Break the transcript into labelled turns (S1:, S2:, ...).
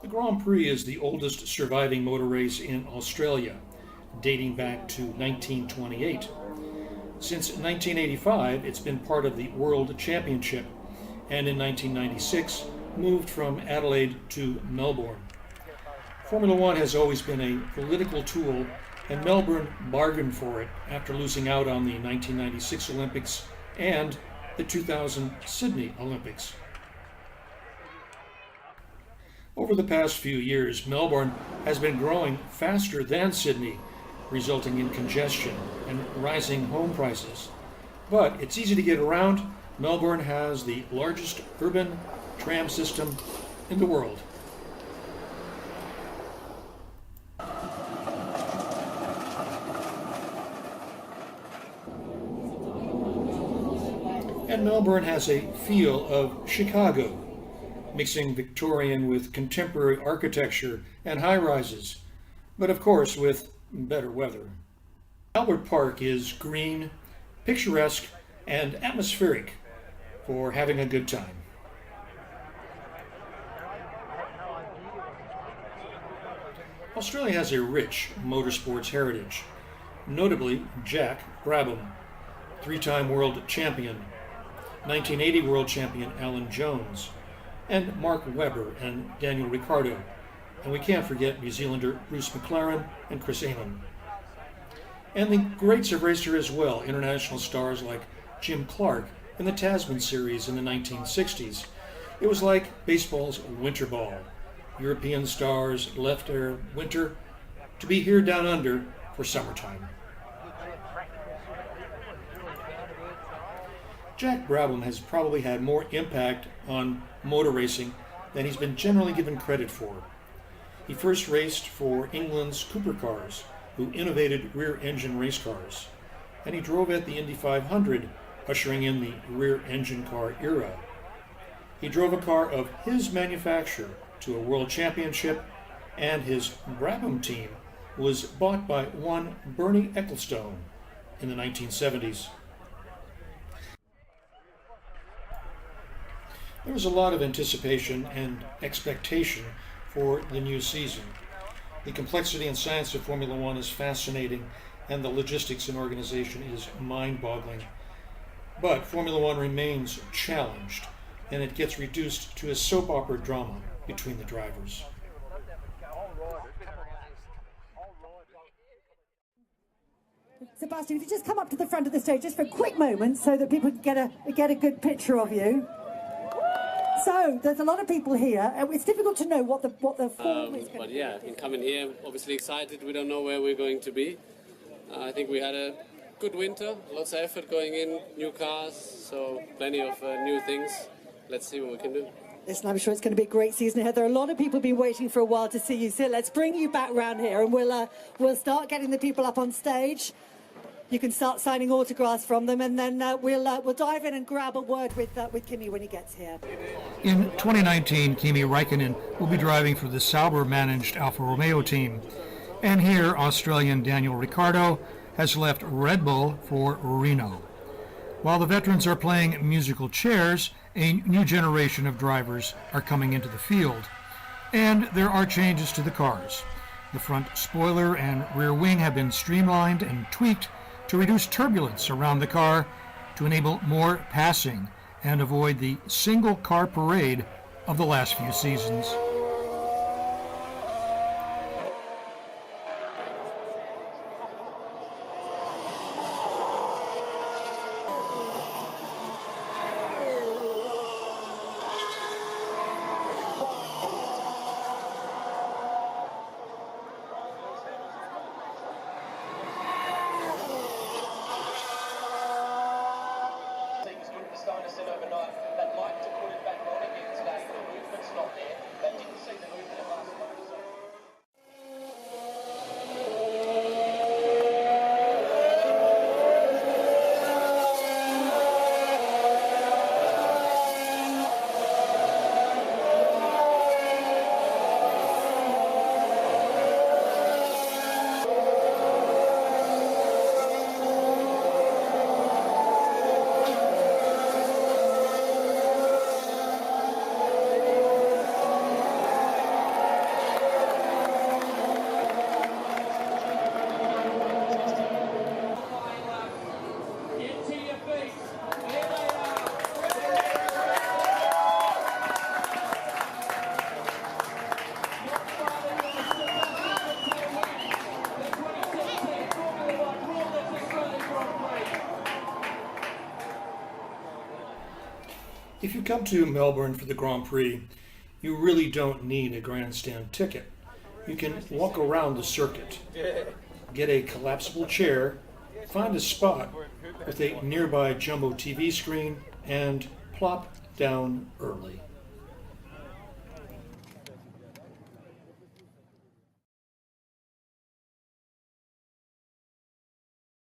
S1: The Grand Prix is the oldest surviving motor race in Australia, dating back to 1928. Since 1985, it's been part of the World Championship, and in 1996 moved from Adelaide to Melbourne. Formula One has always been a political tool, and Melbourne bargained for it after losing out on the 1996 Olympics and the 2000 Sydney Olympics. Over the past few years, Melbourne has been growing faster than Sydney, resulting in congestion and rising home prices. But it's easy to get around. Melbourne has the largest urban tram system in the world. And Melbourne has a feel of Chicago, mixing Victorian with contemporary architecture and high-rises, but of course with better weather. Albert Park is green, picturesque, and atmospheric for having a good time. Australia has a rich motorsports heritage, notably Jack Brabham, three-time world champion, 1980 world champion Alan Jones, and Mark Webber and Daniel Ricciardo, and we can't forget New Zealander Bruce McLaren and Chris Amon. And the greats of racer as well, international stars like Jim Clark in the Tasman series in the 1960s. It was like baseball's winter ball. European stars left their winter to be here down under for summertime. Jack Brabham has probably had more impact on motor racing than he's been generally given credit for. He first raced for England's Cooper Cars, who innovated rear-engine race cars, and he drove at the Indy 500, ushering in the rear-engine car era. He drove a car of his manufacture to a world championship, and his Brabham team was bought by one Bernie Ecclestone in the 1970s. There was a lot of anticipation and expectation for the new season. The complexity and science of Formula One is fascinating, and the logistics and organization is mind-boggling. But Formula One remains challenged, and it gets reduced to a soap opera drama between the drivers.
S2: Sebastian, if you just come up to the front of the stage just for a quick moment so that people can get a good picture of you. So, there's a lot of people here. It's difficult to know what the form is going to be.
S3: But yeah, in coming here, obviously excited. We don't know where we're going to be. I think we had a good winter, lots of effort going in, new cars, so plenty of new things. Let's see what we can do.
S2: Listen, I'm sure it's going to be a great season ahead. There are a lot of people been waiting for a while to see you. So let's bring you back round here, and we'll start getting the people up on stage. You can start signing autographs from them, and then we'll dive in and grab a word with Kimi when he gets here.
S1: In 2019, Kimi Räikkönen will be driving for the Sauber-managed Alfa Romeo team. And here, Australian Daniel Ricciardo has left Red Bull for Renault. While the veterans are playing musical chairs, a new generation of drivers are coming into the field. And there are changes to the cars. The front spoiler and rear wing have been streamlined and tweaked to reduce turbulence around the car to enable more passing and avoid the single car parade of the last few seasons.
S4: Overnight, that like to put it back on again today, the movement's not there. That
S1: If you come to Melbourne for the Grand Prix, you really don't need a grandstand ticket. You can walk around the circuit, get a collapsible chair, find a spot with a nearby jumbo TV screen, and plop down early.